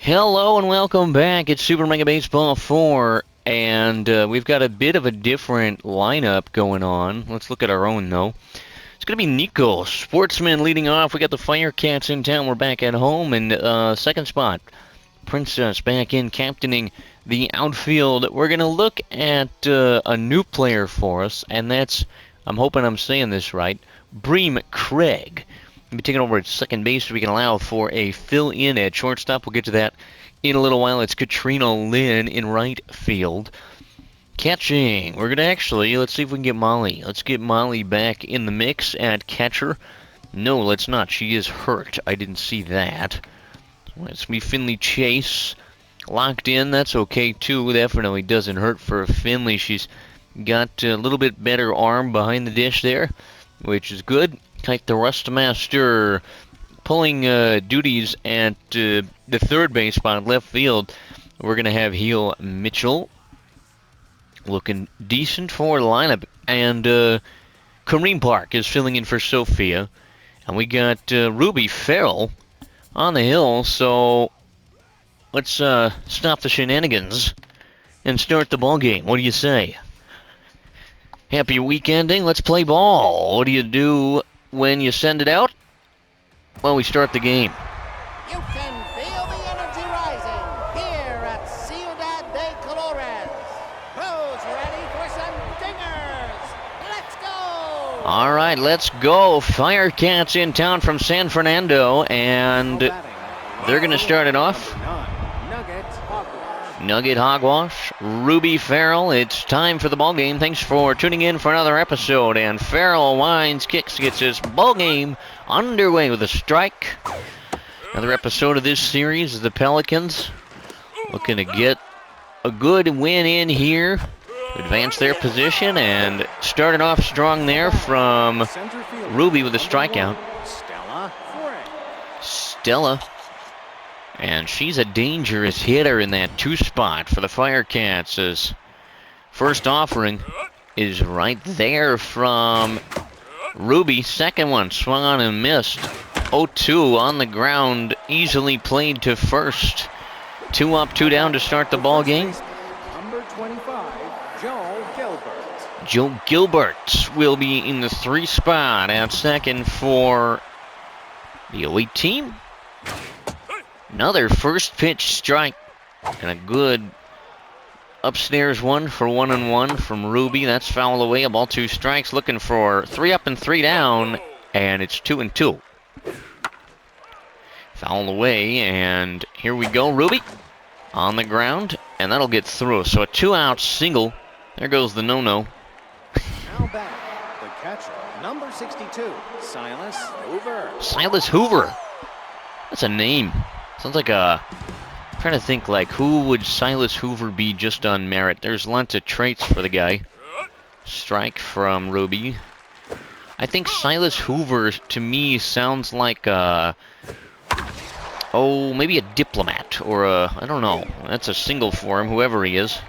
Hello and welcome back. It's Super Mega Baseball 4, and we've got a bit of a different lineup going on. Let's look at our own, though. It's going to be Nico, Sportsman leading off. We got the Firecats in town. We're back at home. And second spot, Princess back in captaining the outfield. We're going to look at a new player for us, and that's, I'm hoping I'm saying this right, Bream Craig. Be taking over at second base so we can allow for a fill-in at shortstop. We'll get to that in a little while. It's Katrina Lynn in right field. Catching. We're going to actually, let's see if we can get Molly. Let's get Molly back in the mix at catcher. No, let's not. She is hurt. I didn't see that. Let's be Finley Chase. Locked in. That's okay, too. Definitely doesn't hurt for Finley. She's got a little bit better arm behind the dish there, which is good. Kite the Rustmaster pulling duties at the third base spot, left field. We're going to have Heel Mitchell looking decent for the lineup. And Kareem Park is filling in for Sophia. And we got Ruby Farrell on the hill. So let's stop the shenanigans and start the ball game. What do you say? Happy weekending. Let's play ball. What do you do when you send it out? Well, we start the game. You can feel the energy rising here at Ciudad de Colores. Who's ready for some dingers? Let's go! All right, let's go. Firecats in town from San Fernando, and they're going to start it off. Nugget Hogwash, Ruby Farrell. It's time for the ball game. Thanks for tuning in for another episode. And Farrell winds, kicks, gets his ball game underway with a strike. Another episode of this series is the Pelicans looking to get a good win in here, advance their position, and started off strong there from Ruby with a strikeout. Stella. And she's a dangerous hitter in that two spot for the Firecats, as first offering is right there from Ruby. Second one swung on and missed. 0-2 on the ground, easily played to first. 2 up, 2 down to start the ball game. Number 25, Joe Gilbert. Joe Gilbert will be in the 3 spot at second for the elite team. Another first pitch strike, and a good upstairs one for 1-1 from Ruby. That's fouled away. A ball, 2 strikes. Looking for 3 up and 3 down, and it's 2-2. Fouled away, and here we go. Ruby on the ground, and that'll get through. So a 2-out single. There goes the no-no. Now back, the catcher, number 62, Silas Hoover. Silas Hoover. That's a name. Sounds like I'm trying to think, like, who would Silas Hoover be just on merit? There's lots of traits for the guy. Strike from Ruby. I think Silas Hoover, to me, sounds like maybe a diplomat, or I don't know. That's a single for him, whoever he is.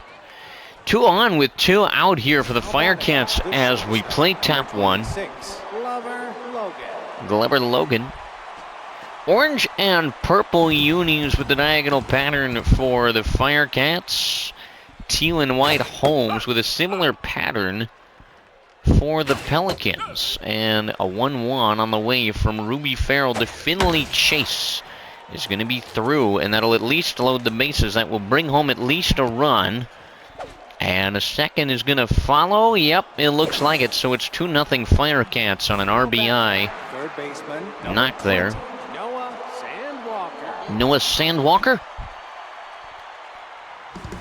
2 on with 2 out here for the Firecats as we play top 1. Glover Logan. Orange and purple unis with the diagonal pattern for the Firecats. Teal and white homes with a similar pattern for the Pelicans. And a 1-1 on the way from Ruby Farrell to Finley Chase is going to be through, and that'll at least load the bases. That will bring home at least a run. And a second is going to follow. Yep, it looks like it. So it's 2-0 Firecats on an RBI knock there. Noah Sandwalker.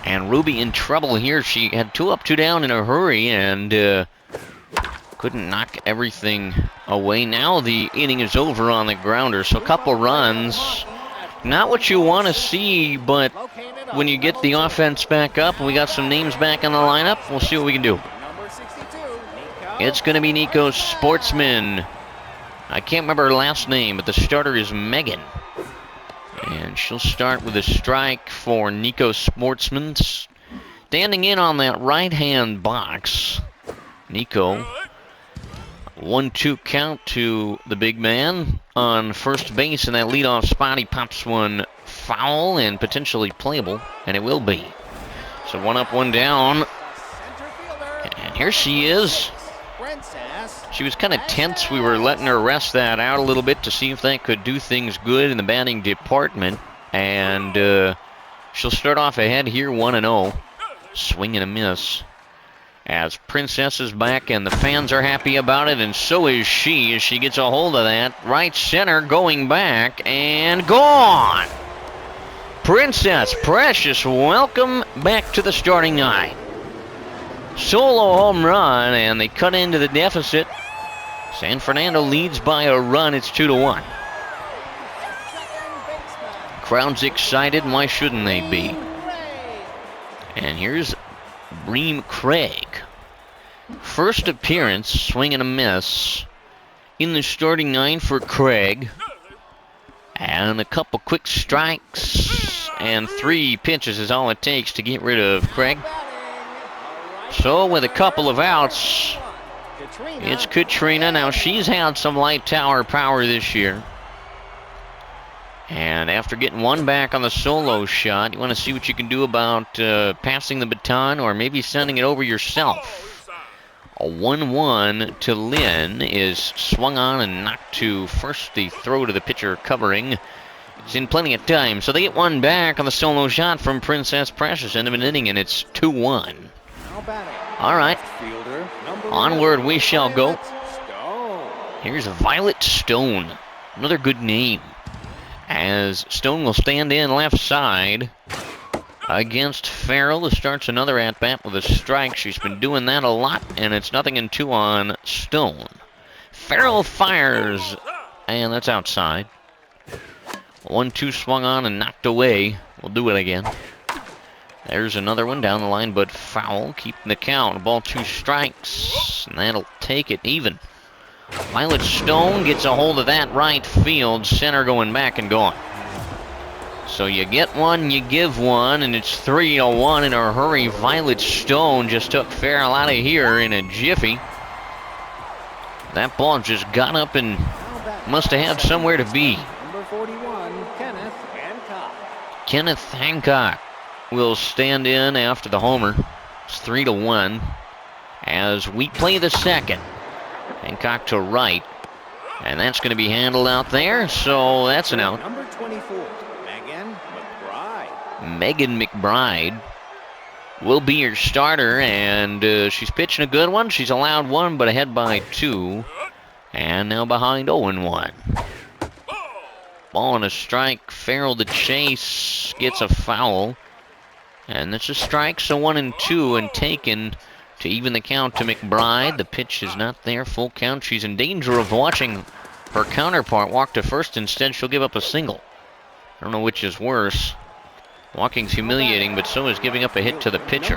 And Ruby in trouble here. She had 2 up, 2 down in a hurry, and couldn't knock everything away. Now the inning is over on the grounder, so a couple runs. Not what you want to see, but when you get the offense back up and we got some names back in the lineup, we'll see what we can do. It's going to be Nico Sportsman. I can't remember her last name, but the starter is Megan. And she'll start with a strike for Nico Sportsman. Standing in on that right-hand box, Nico. 1-2 count to the big man on first base, and that leadoff spot, he pops one foul and potentially playable, and it will be. So 1 up, 1 down. And here she is. She was kind of tense. We were letting her rest that out a little bit to see if that could do things good in the batting department. And she'll start off ahead here 1-0. Swing and a miss. As Princess is back and the fans are happy about it, and so is she as she gets a hold of that. Right center going back and gone. Princess Precious, welcome back to the starting nine. Solo home run, and they cut into the deficit. San Fernando leads by a run. It's 2-1. Crowd's excited, and why shouldn't they be? And here's Bream Craig. First appearance, swing and a miss in the starting nine for Craig. And a couple quick strikes and 3 pitches is all it takes to get rid of Craig. So with a couple of outs, it's Katrina. Now she's had some light tower power this year. And after getting 1 back on the solo shot, you want to see what you can do about passing the baton or maybe sending it over yourself. A 1-1 to Lynn is swung on and knocked to first. The throw to the pitcher covering. It's in plenty of time. So they get 1 back on the solo shot from Princess Precious. End of an inning, and it's 2-1. All right. Onward we shall go. Here's Violet Stone. Another good name. As Stone will stand in left side against Farrell, who starts another at-bat with a strike. She's been doing that a lot, and it's 0-2 on Stone. Farrell fires, and that's outside. 1-2 swung on and knocked away. We'll do it again. There's another one down the line, but foul, keeping the count. Ball 2 strikes, and that'll take it even. Violet Stone gets a hold of that right field. Center going back and gone. So you get 1, you give 1, and it's 3-1 in a hurry. Violet Stone just took Farrell out of here in a jiffy. That ball just got up and must have had somewhere to be. Number 41, Kenneth Hancock. Kenneth Hancock will stand in after the homer. It's 3-1 as we play the second. Hancock to right, and that's going to be handled out there, so that's an out. Number 24, Megan McBride. Megan McBride will be your starter, and she's pitching a good one. She's allowed 1, but ahead by 2, and now behind 0-1. Ball and a strike. Farrell to chase, gets a foul, and it's a strike, so 1-2, and taken to even the count to McBride. The pitch is not there. Full count. She's in danger of watching her counterpart walk to first. Instead, she'll give up a single. I don't know which is worse. Walking's humiliating, but so is giving up a hit to the pitcher.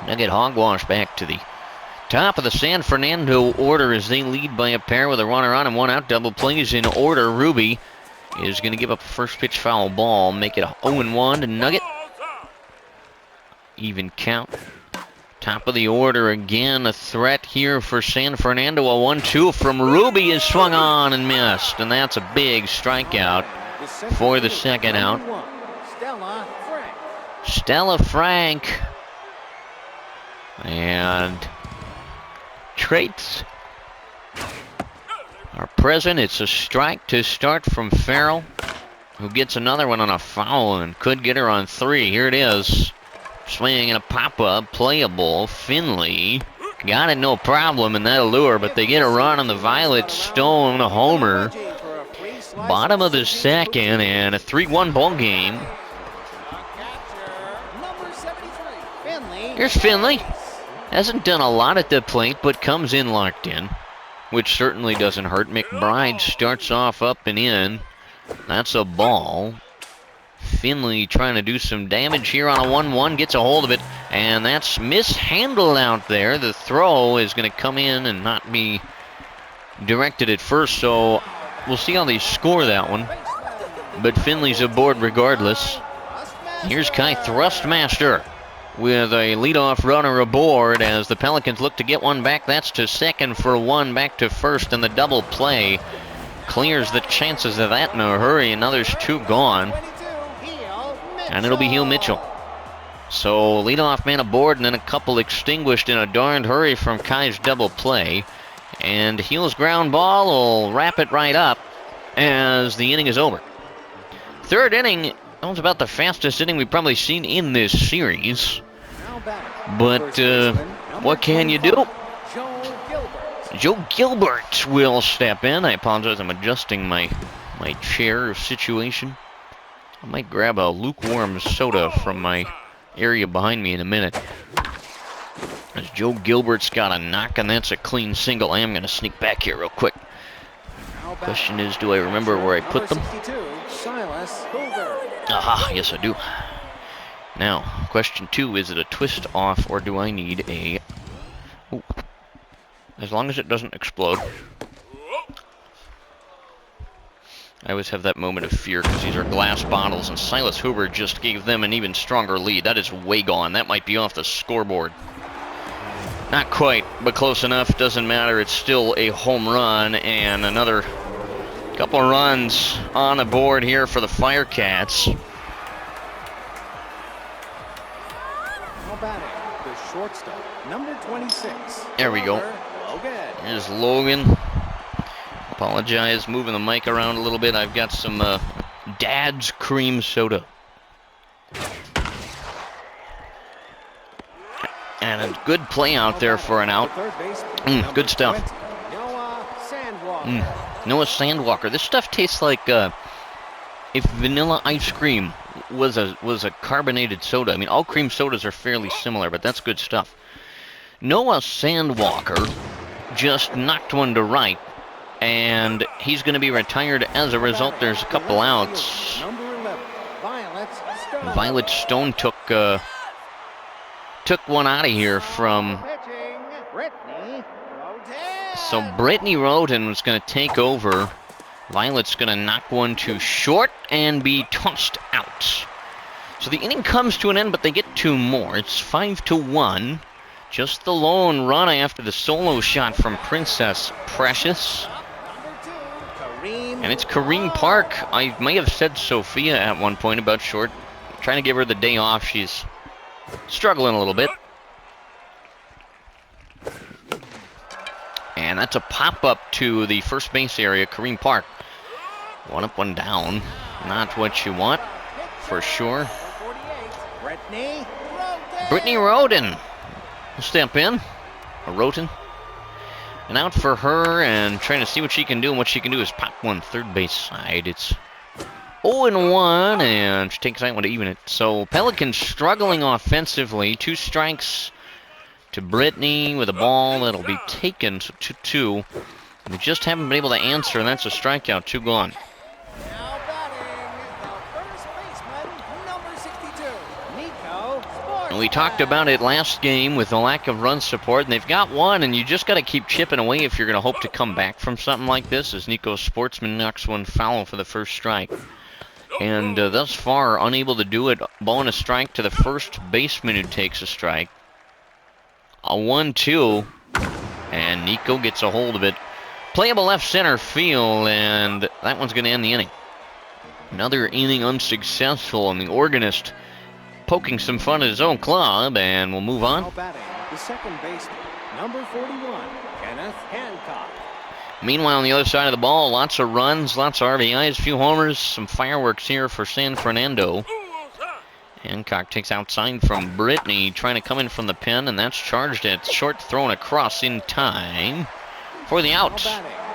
Nugget Hogwash back to the top of the San Fernando order as they lead by a pair with a runner on and 1 out. Double plays in order. Ruby is going to give up a first pitch foul ball. Make it 0-1 to Nugget. Even count. Top of the order again. A threat here for San Fernando. A 1-2 from Ruby is swung on and missed. And that's a big strikeout for the second out. Stella Frank. And traits are present. It's a strike to start from Farrell, who gets another one on a foul and could get her on 3. Here it is. Swinging and a pop-up, playable. Finley got it, no problem in that allure, but they get a run on the Violet Stone homer. Bottom of the second, and a 3-1 ball game. Here's Finley. Hasn't done a lot at the plate, but comes in locked in, which certainly doesn't hurt. McBride starts off up and in. That's a ball. Finley trying to do some damage here on a 1-1, gets a hold of it, and that's mishandled out there. The throw is going to come in and not be directed at first, so we'll see how they score that one. But Finley's aboard regardless. Here's Kai Thrustmaster with a leadoff runner aboard as the Pelicans look to get 1 back. That's to second for 1, back to first, and the double play. clears the chances of that in a hurry, and now there's 2 gone. And it'll be Heel Mitchell. So leadoff man aboard, and then a couple extinguished in a darned hurry from Kai's double play. And Heel's ground ball will wrap it right up as the inning is over. 3rd inning, that was about the fastest inning we've probably seen in this series. But what can you do? Joe Gilbert will step in. I apologize, I'm adjusting my chair situation. I might grab a lukewarm soda from my area behind me in a minute. As Joe Gilbert's got a knock, and that's a clean single. I am going to sneak back here real quick. Question is, do I remember where I put them? Aha, yes I do. Now, question 2, is it a twist off, or do I need a... Ooh. As long as it doesn't explode. I always have that moment of fear because these are glass bottles, and Silas Hoover just gave them an even stronger lead. That is way gone. That might be off the scoreboard. Not quite, but close enough. Doesn't matter. It's still a home run, and another couple runs on the board here for the Firecats. Now batting, the shortstop, number 26. There we go. Here's Logan. Apologize, moving the mic around a little bit. I've got some Dad's cream soda. And a good play out there for an out. Good stuff. Noah Sandwalker. This stuff tastes like if vanilla ice cream was a carbonated soda. I mean, all cream sodas are fairly similar, but that's good stuff. Noah Sandwalker just knocked one to right. And he's going to be retired as a result. There's a couple outs. Violet Stone took one out of here from... So Brittany Roden was going to take over. Violet's going to knock one to short and be tossed out. So the inning comes to an end, but they get 2 more. It's 5-1. Just the lone run after the solo shot from Princess Precious. And it's Kareem Park. I may have said Sophia at one point about short. Trying to give her the day off. She's struggling a little bit. And that's a pop-up to the first base area, Kareem Park. 1 up, 1 down. Not what you want, for sure. Brittany Roden will step in. Or Roten. And out for her, and trying to see what she can do. And what she can do is pop one 3rd base side. It's 0-1, and she takes that one to even it. So Pelicans struggling offensively. 2 strikes to Brittany with a ball that'll be taken. So 2-2. We just haven't been able to answer, and that's a strikeout. 2 gone. And we talked about it last game with the lack of run support, and they've got 1, and you just got to keep chipping away if you're going to hope to come back from something like this, as Nico Sportsman knocks one foul for the first strike. And thus far, unable to do it. Bonus strike to the first baseman who takes a strike. A 1-2, and Nico gets a hold of it. Playable left center field, and that one's going to end the inning. Another inning unsuccessful, and the organist poking some fun at his own club, and we'll move on. The second baseman, number 41, Kenneth Hancock. Meanwhile, on the other side of the ball, lots of runs, lots of RBIs, a few homers, some fireworks here for San Fernando. Hancock takes outside from Brittany, trying to come in from the pen, and that's charged at short, thrown across in time for the out.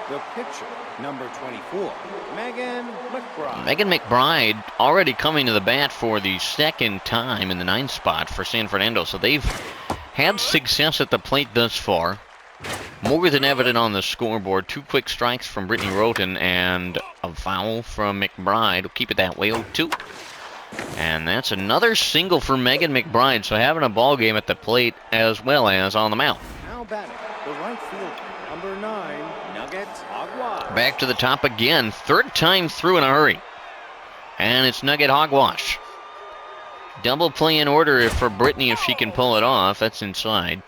The pitcher, number 24, Megan McBride. Megan McBride already coming to the bat for the 2nd time in the 9th spot for San Fernando. So they've had success at the plate thus far. More than evident on the scoreboard. 2 quick strikes from Brittany Roten and a foul from McBride. We'll keep it that way, 0-2. And that's another single for Megan McBride. So having a ball game at the plate as well as on the mound. Now batting, the right fielder, number 9, Nugget Hogwash. Back to the top again. 3rd time through in a hurry. And it's Nugget Hogwash. Double play in order for Brittany if she can pull it off. That's inside.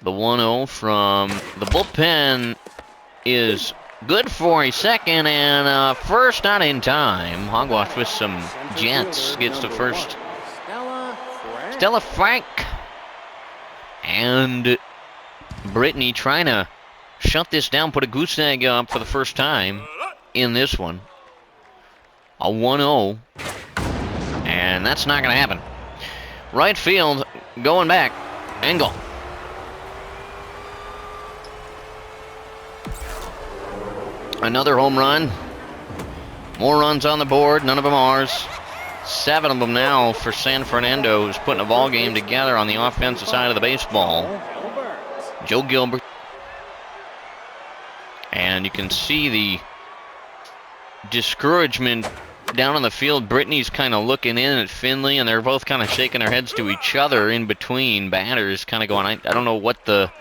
The 1-0 from the bullpen is Good for a second, and first not in time. Hogwash with some jets gets the first. Stella Frank. And Brittany trying to shut this down, put a goose egg up for the first time in this one. A 1-0. And that's not going to happen. Right field, going back. Engel. Another home run. More runs on the board, none of them ours. 7 of them now for San Fernando, who's putting a ball game together on the offensive side of the baseball. Joe Gilbert. And you can see the discouragement down on the field. Brittany's kind of looking in at Finley, and they're both kind of shaking their heads to each other in between. Batters kind of going, I don't know what the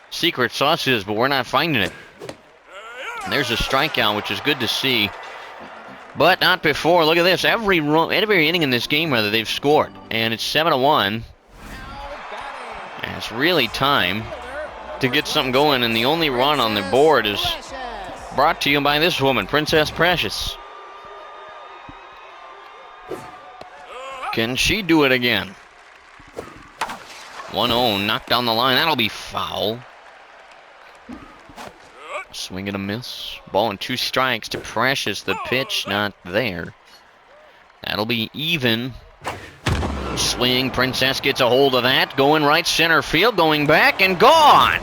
secret sauce is, but we're not finding it. And there's a strikeout, which is good to see. But not before. Look at this. Every inning in this game, rather, they've scored. And it's 7-1. And it's really time to get something going. And the only run on the board is brought to you by this woman, Princess Precious. Can she do it again? 1-0, knocked down the line. That'll be foul. Swing and a miss. Ball and 2 strikes to Precious. The pitch not there. That'll be even. Swing. Princess gets a hold of that. Going right center field. Going back and gone.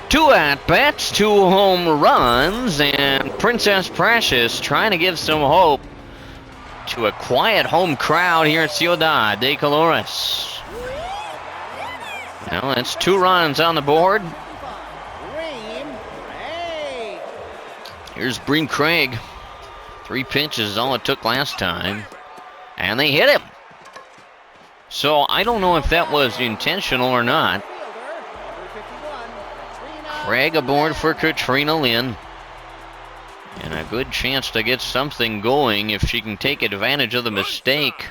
2 at-bats, 2 home runs. And Princess Precious trying to give some hope to a quiet home crowd here at Ciudad de Colores. Well, that's 2 runs on the board. Here's Bream Craig. 3 pitches is all it took last time. And they hit him. So I don't know if that was intentional or not. Craig aboard for Katrina Lynn. And a good chance to get something going if she can take advantage of the mistake.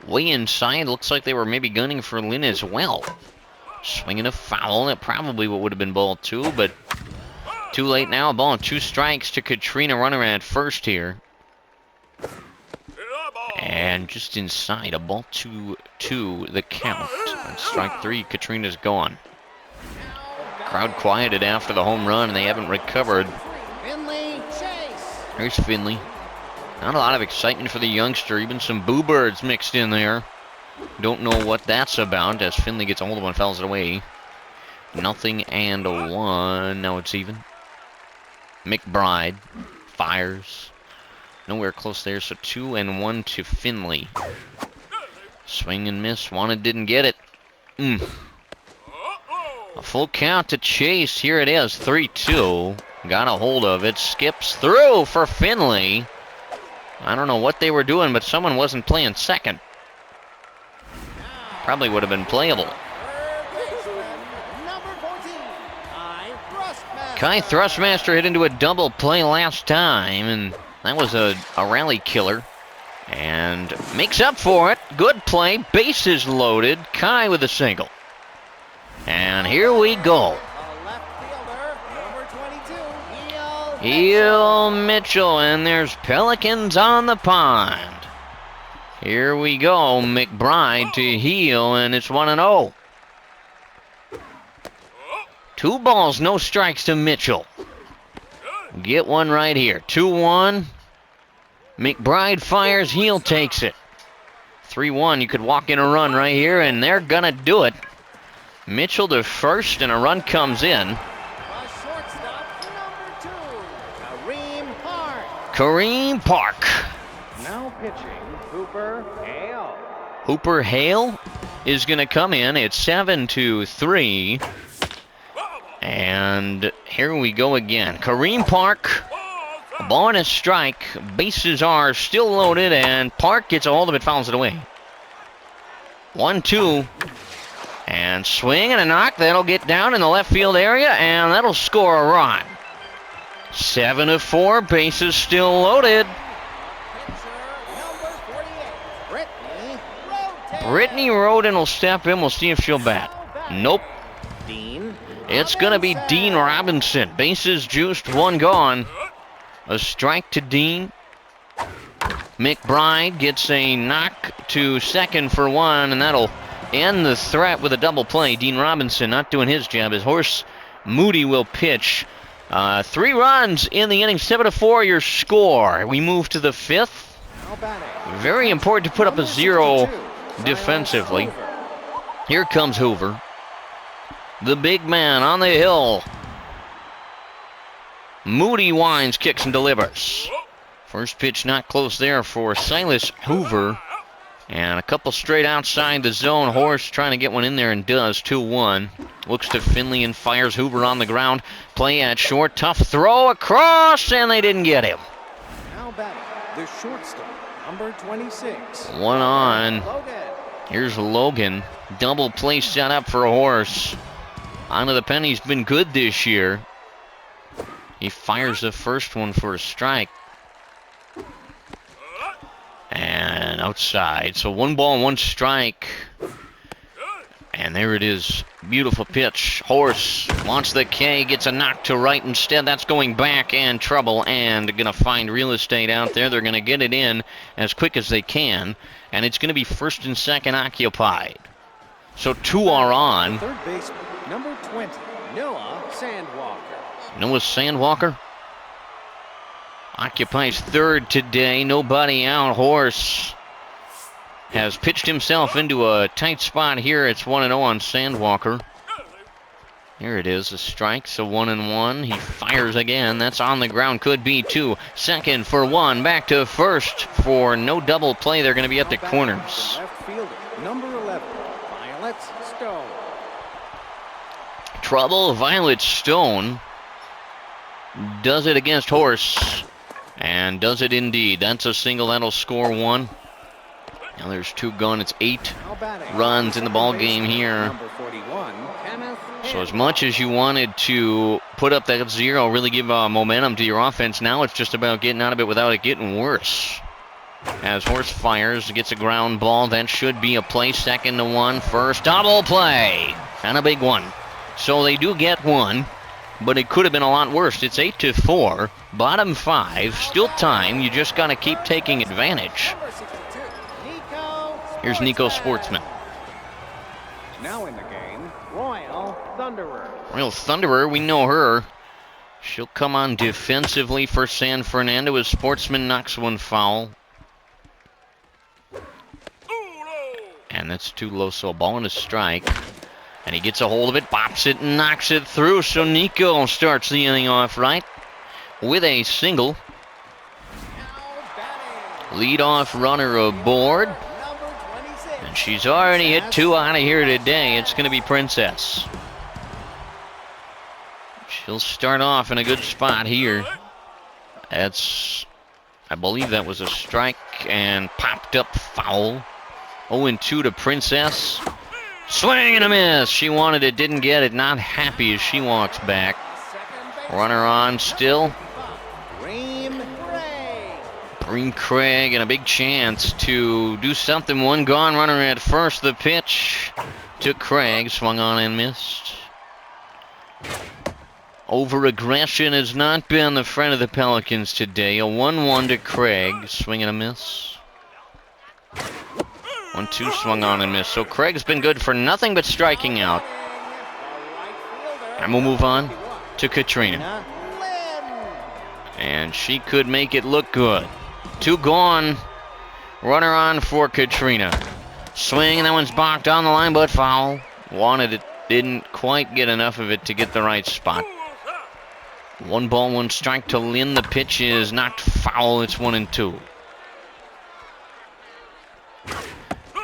Way inside, looks like they were maybe gunning for Lynn as well. Swinging a foul. That probably would have been ball 2, but too late now. A ball and 2 strikes to Katrina, runner at first here. And just inside, a ball 2-2 the count. And strike 3, Katrina's gone. Crowd quieted after the home run, and they haven't recovered. Here's Finley. Not a lot of excitement for the youngster. Even some boo birds mixed in there. Don't know what that's about as Finley gets a hold of one, fouls it away. 0-1. Now it's even. McBride fires. Nowhere close there, so 2-1 to Finley. Swing and miss. Wanted, didn't get it. A full count to Chase. Here it is, 3-2. Got a hold of it. Skips through for Finley. I don't know what they were doing, but someone wasn't playing second. Probably would have been playable. Kai Thrustmaster hit into a double play last time, and that was a rally killer. And makes up for it. Good play. Bases loaded. Kai with a single. And here we go. Heel Mitchell, and there's Pelicans on the pond. Here we go. McBride to Heel, and it's 1-0. 2 balls, no strikes to Mitchell. Get one right here. 2-1. McBride fires. Heel takes it. 3-1. You could walk in a run right here, and they're going to do it. Mitchell to first, and a run comes in. Kareem Park. Now pitching, Hooper Hale. Hooper Hale is going to come in. It's 7-3. And here we go again. Kareem Park. A ball and a strike. Bases are still loaded, and Park gets a hold of it, fouls it away. 1-2. And swing and a knock. That'll get down in the left field area, and that'll score a run. 7-4. Bases still loaded. Brittany Roden will step in. We'll see if she'll bat. Nope. Dean. It's going to be Dean Robinson. Bases juiced, one gone. A strike to Dean. McBride gets a knock to second for one, and that'll end the threat with a double play. Dean Robinson not doing his job. His horse Moody will pitch. 3 runs in the inning, 7-4 your score. We move to the 5th. Very important to put up a 0 defensively. Here comes Hoover. The big man on the hill. Moody winds, kicks, and delivers. First pitch not close there for Silas Hoover. And a couple straight outside the zone. Horse trying to get one in there and does. 2-1. Looks to Finley and fires Hoover on the ground. Play at short. Tough throw across, and they didn't get him. Now batting, the shortstop, number 26. One on. Logan. Here's Logan. Double play set up for a horse. Onto the pen. He's been good this year. He fires the first one for a strike. And outside. So 1 ball and 1 strike. And there it is. Beautiful pitch. Horse wants the K. Gets a knock to right instead. That's going back and trouble. And going to find real estate out there. They're going to get it in as quick as they can. And it's going to be first and second occupied. So 2 are on. Third baseman, number 20, Noah Sandwalker. Noah Sandwalker occupies third today. Nobody out. Horse has pitched himself into a tight spot here. It's 1-0 on Sandwalker. Here it is, a strike, so 1-1. He fires again. That's on the ground. Could be 2. Second for 1. Back to first for no double play. They're going to be at the corners. Left fielder, number 11, Violet Stone. Trouble. Violet Stone does it against Horse. And does it indeed. That's a single. That'll score 1. Now there's 2 gone. It's 8 runs in the ball game here. Number 41, Kenneth. So as much as you wanted to put up that 0, really give momentum to your offense, now it's just about getting out of it without it getting worse. As Horse fires, gets a ground ball. That should be a play. 2nd to 1. First double play. And a big one. So they do get 1. But it could have been a lot worse. It's 8-4. Bottom 5. Still time. You just got to keep taking advantage. Here's Nico Sportsman. Now in the game, Royal Thunderer. Royal Thunderer, we know her. She'll come on defensively for San Fernando as Sportsman knocks one foul. And that's too low, so a ball and a strike. And he gets a hold of it, bops it, and knocks it through. So Nico starts the inning off right with a single. Leadoff runner aboard. And she's already hit 2 out of here today. It's going to be Princess. She'll start off in a good spot here. That's, I believe that was a strike and popped up foul. 0-2 to Princess. Swing and a miss. She wanted it, didn't get it. Not happy as she walks back. Runner on still. Bream Craig and a big chance to do something. 1 gone. Runner at first. The pitch to Craig. Swung on and missed. Over-aggression has not been the friend of the Pelicans today. A 1-1 to Craig. Swing and a miss. 1-2 swung on and missed. So Craig's been good for nothing but striking out. And we'll move on to Katrina. And she could make it look good. 2 gone. Runner on for Katrina. Swing, and that one's blocked on the line, but foul. Wanted it, didn't quite get enough of it to get the right spot. 1 ball, 1 strike to Lynn. The pitch is knocked foul. It's 1-2.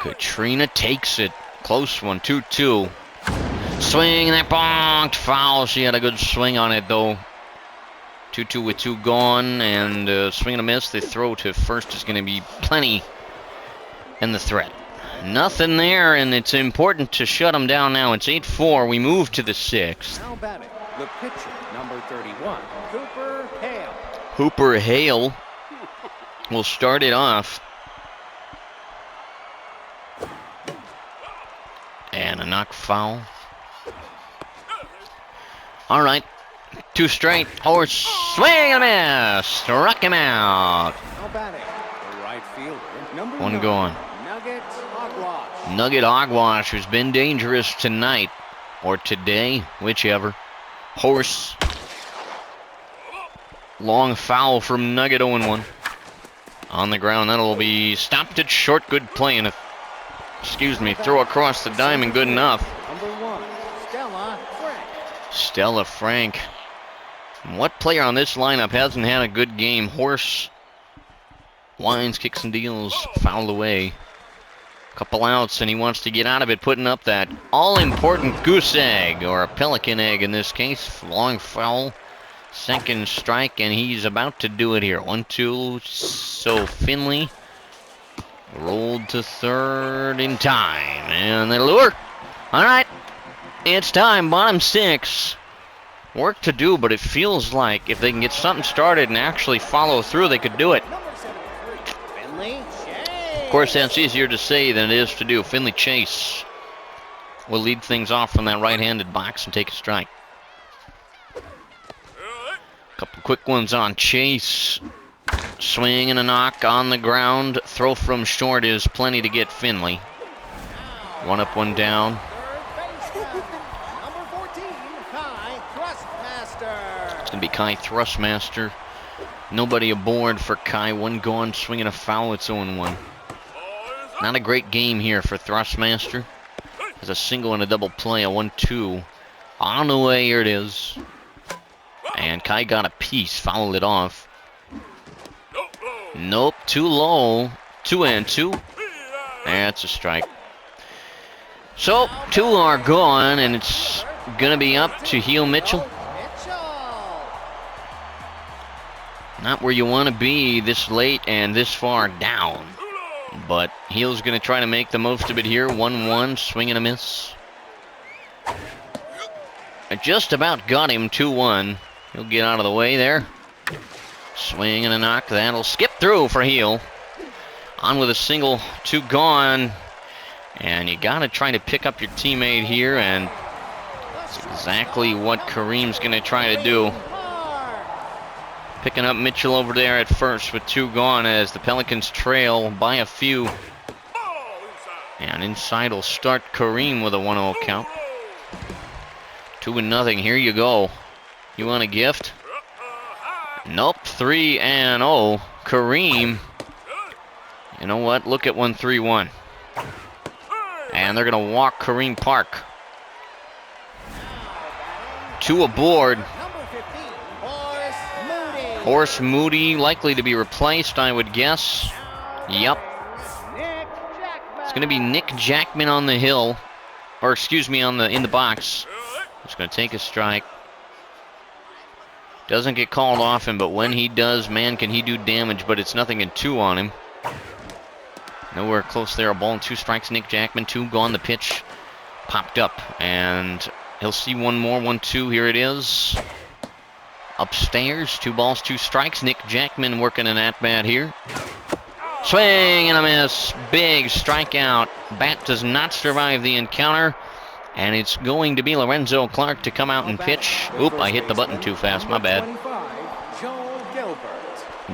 Katrina takes it. Close one. 2-2. Swing, and that bonked foul. She had a good swing on it, though. 2-2 with 2 gone, and swing and a miss. The throw to first is going to be plenty in the threat. Nothing there, and it's important to shut them down now. It's 8-4. We move to the 6th. Now batting, the pitcher, number 31, Cooper Hale. Hooper Hale will start it off. And a knock foul. All right. 2 straight. Horse swing and a miss. Struck him out. Now batting, the right fielder, number 1 9, gone. Nugget Hogwash. Nugget Hogwash, who's been dangerous tonight. Or today, whichever. Horse. Long foul from Nugget, 0-1. On the ground, that'll be stopped at short. Good play, and throw across the diamond, good enough. Number 1, Stella Frank. Stella Frank. What player on this lineup hasn't had a good game? Horse. Wines, kicks and deals, fouled away. Couple outs, and he wants to get out of it, putting up that all-important goose egg, or a pelican egg in this case. Long foul. Second strike, and he's about to do it here. 1-2. So Finley rolled to third in time, and the lure. All right, it's time. Bottom 6. Work to do, but it feels like if they can get something started and actually follow through, they could do it. Number 73, Finley Chase. Of course, that's easier to say than it is to do. Finley Chase will lead things off from that right-handed box and take a strike. Couple quick ones on Chase. Swing and a knock on the ground. Throw from short is plenty to get Finley. 1 up, 1 down. Third baseman, number 14, Kai Thrustmaster. It's going to be Kai Thrustmaster. Nobody aboard for Kai. 1 gone, swinging a foul. It's 0-1. Not a great game here for Thrustmaster. There's a single and a double play, a 1-2. On the way, here it is. And Kai got a piece, fouled it off. Nope, too low. 2-2. That's a strike. So, 2 are gone, and it's going to be up to Heel Mitchell. Not where you want to be this late and this far down. But Heel's going to try to make the most of it here. 1-1, swing and a miss. I just about got him, 2-1. He'll get out of the way there. Swing and a knock. That'll skip through for Heel. On with a single. 2 gone. And you got to try to pick up your teammate here. And that's exactly what Kareem's going to try to do. Picking up Mitchell over there at first with 2 gone as the Pelicans trail by a few. And inside will start Kareem with a 1-0 count. 2-0. Here you go. You want a gift? Nope. 3-0. Kareem. You know what? Look at 1-3-1. And they're going to walk Kareem Park. 2 aboard. Horse Moody likely to be replaced, I would guess. Yep. It's going to be Nick Jackman on the hill. Or excuse me, in the box. He's going to take a strike. Doesn't get called often, but when he does, man, can he do damage. But it's nothing in 2 on him. Nowhere close there. A ball and 2 strikes. Nick Jackman, 2 gone. The pitch popped up. And he'll see 1 more. 1-2. Here it is. Upstairs. 2 balls, 2 strikes. Nick Jackman working an at-bat here. Swing and a miss. Big strikeout. Bat does not survive the encounter. And it's going to be Lorenzo Clark to come out and pitch. Oop, I hit the button too fast. My bad.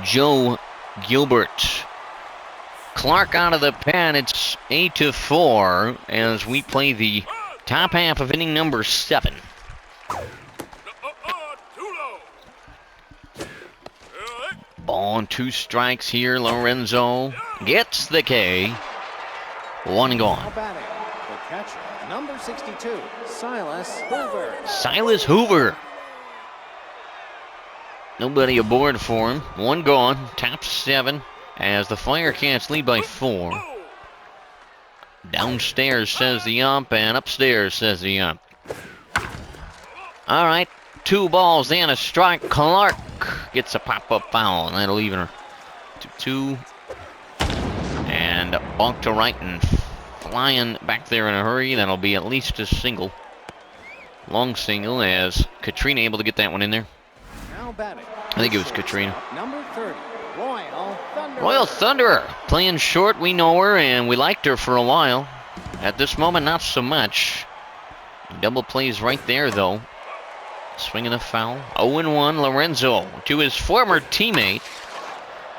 Joe Gilbert. Clark out of the pen. It's 8-4 as we play the top half of inning number 7. Ball and 2 strikes here. Lorenzo gets the K. 1 gone. The catcher, number 62, Silas Hoover. Silas Hoover. Nobody aboard for him. 1 gone. Top 7 as the Firecats lead by 4. Downstairs says the ump, and upstairs says the ump. All right. 2 balls and a strike. Clark gets a pop-up foul, and that'll even her to 2. And bonk to right and flying back there in a hurry. That'll be at least a single. Long single as Katrina able to get that one in there. Now batting. I think it was Katrina. Number 30, Royal Thunderer. Royal Thunderer playing short. We know her, and we liked her for a while. At this moment, not so much. Double plays right there, though. Swinging a foul. 0-1 Lorenzo to his former teammate.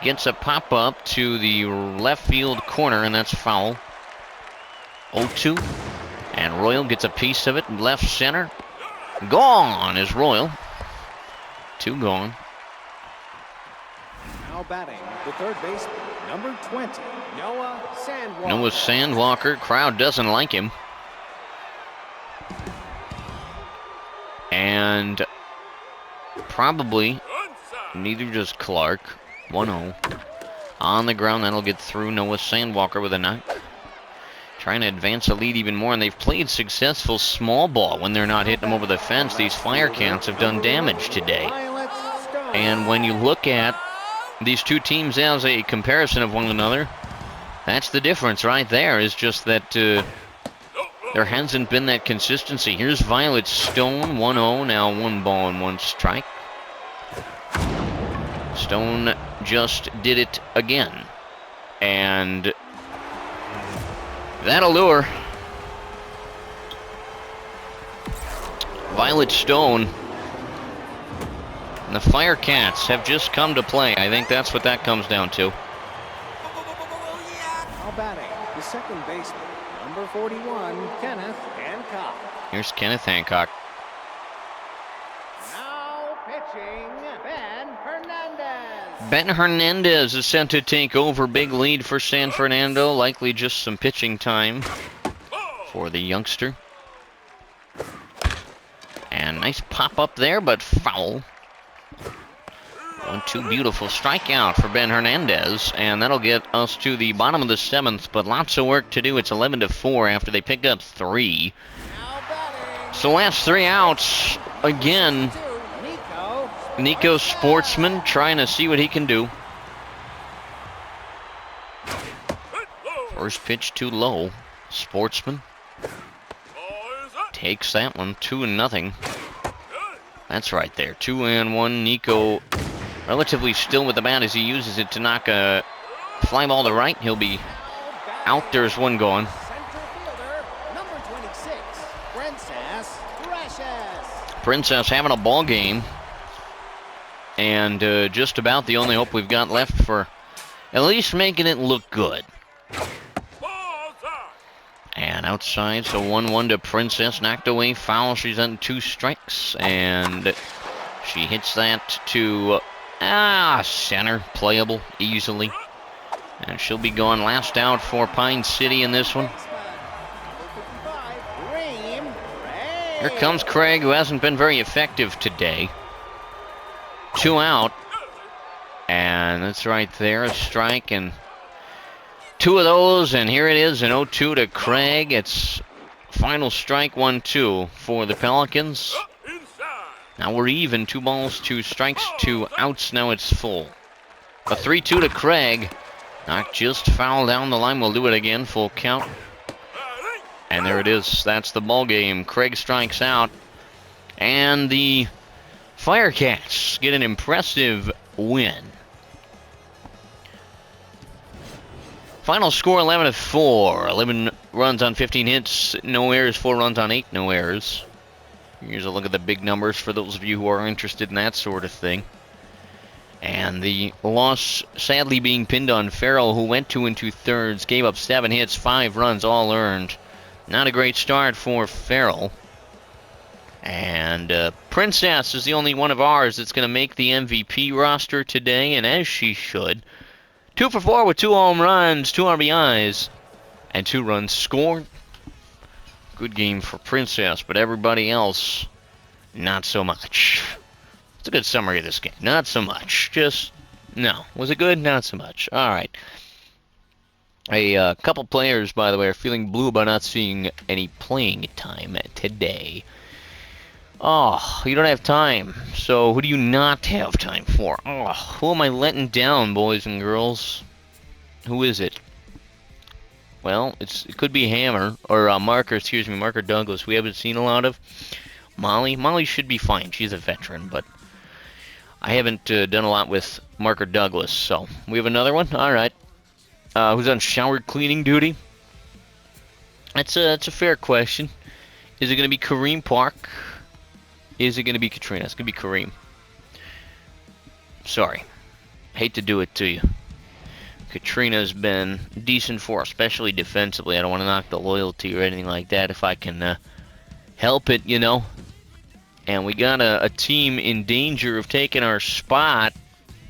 Gets a pop-up to the left field corner, and that's foul. 0-2. And Royal gets a piece of it. Left center. Gone is Royal. 2 gone. Now batting, the third baseman, number 20, Noah Sandwalker. Noah Sandwalker. Crowd doesn't like him. And probably neither does Clark. 1-0. On the ground, that'll get through. Noah Sandwalker with a knock. Trying to advance the lead even more, and they've played successful small ball when they're not hitting them over the fence. These Firecats have done damage today. And when you look at these two teams as a comparison of one another, that's the difference right there, is just that there hasn't been that consistency. Here's Violet Stone, 1-0, now 1 ball and 1 strike. Stone just did it again. And that'll lure. Violet Stone. And the Firecats have just come to play. I think that's what that comes down to. Now batting, the second baseman, number 41, Kenneth Hancock. Here's Kenneth Hancock. Now pitching, Ben Hernandez. Ben Hernandez is sent to take over. Big lead for San Fernando. Likely just some pitching time for the youngster. And nice pop up there, but foul. 1-2, beautiful strikeout for Ben Hernandez, and that'll get us to the bottom of the 7th, but lots of work to do. It's 11-4 after they pick up 3. So last 3 outs, again, Nico Sportsman trying to see what he can do. First pitch too low. Sportsman takes that one, 2-0. That's right there, 2-1. Nico relatively still with the bat as he uses it to knock a fly ball to right. He'll be out. There's 1 gone. Center fielder, number 26, Princess Precious. Princess having a ball game. And just about the only hope we've got left for at least making it look good. And outside, so 1-1 to Princess. Knocked away, foul. She's on 2 strikes. And she hits that to center. Playable easily. And she'll be gone. Last out for Pine City in this one. Here comes Craig, who hasn't been very effective today. 2 out. And that's right there, a strike, and 2 of those, and here it is, an 0-2 to Craig. It's final strike, 1-2 for the Pelicans. Now we're even, 2 balls, 2 strikes, 2 outs. Now it's full. A 3-2 to Craig. Knocked just foul down the line. We'll do it again, full count. And there it is. That's the ball game. Craig strikes out, and the Firecats get an impressive win. Final score 11-4. 11 runs on 15 hits, no errors, 4 runs on 8, no errors. Here's a look at the big numbers for those of you who are interested in that sort of thing. And the loss sadly being pinned on Farrell, who went 2 2/3, gave up 7 hits, 5 runs, all earned. Not a great start for Farrell. And Princess is the only one of ours that's going to make the MVP roster today, and as she should. 2 for 4 with 2 home runs, 2 RBIs, and 2 runs scored. Good game for Princess, but everybody else, not so much. It's a good summary of this game. Not so much. Just, no. Was it good? Not so much. All right. A couple players, by the way, are feeling blue about not seeing any playing time today. Oh, you don't have time. So who do you not have time for? Oh, who am I letting down, boys and girls? Who is it? Well, it could be Hammer, or Marker Douglas. We haven't seen a lot of. Molly should be fine. She's a veteran, but I haven't done a lot with Marker Douglas. So we have another one. All right. Who's on shower cleaning duty? That's a fair question. Is it going to be Kareem Park? Is it going to be Katrina? It's going to be Kareem. Sorry. Hate to do it to you. Katrina's been decent for us, especially defensively. I don't want to knock the loyalty or anything like that if I can help it, you know. And we got a team in danger of taking our spot,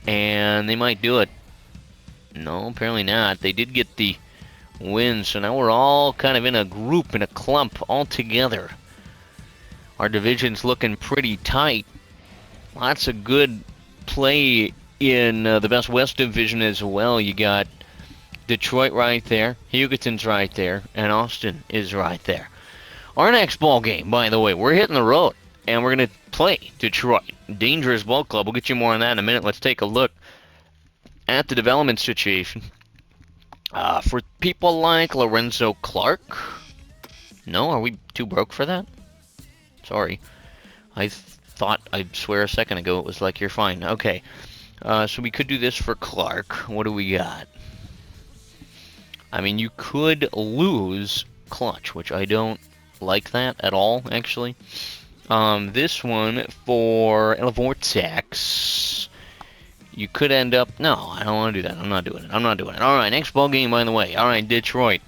and they might do it. No, apparently not. They did get the win, so now we're all kind of in a group, in a clump, all together. Our division's looking pretty tight. Lots of good play in the Best West Division as well. You got Detroit right there, Hugoton's right there, and Austin is right there. Our next ball game, by the way, we're hitting the road, and we're going to play Detroit. Dangerous ball club. We'll get you more on that in a minute. Let's take a look at the development situation. For people like Lorenzo Clark. No, are we too broke for that? Sorry. I swear a second ago it was like, you're fine. Okay. So we could do this for Clark. What do we got? I mean, you could lose Clutch, which I don't like that at all, actually. This one for Vortex. You could end up... No, I don't want to do that. I'm not doing it. Alright, next ball game, by the way. Alright, Detroit.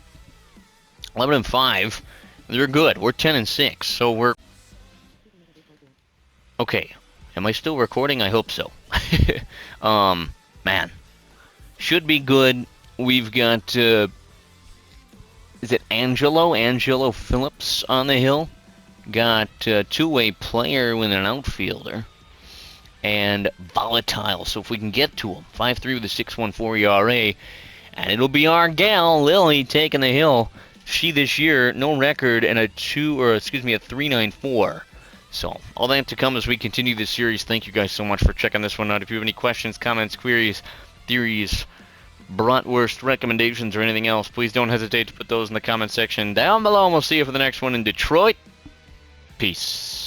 11-5. They're good. We're 10-6, so we're... Okay. Am I still recording? I hope so. Man. Should be good. We've got... is it Angelo? Angelo Phillips on the hill. Got a two-way player with an outfielder. And volatile, so if we can get to him. 5.3 with a 6.14 ERA. And it'll be our gal, Lily, taking the hill. She this year, no record, and a 3.94. So, all that to come as we continue this series. Thank you guys so much for checking this one out. If you have any questions, comments, queries, theories, bratwurst recommendations, or anything else, please don't hesitate to put those in the comment section down below, and we'll see you for the next one in Detroit. Peace.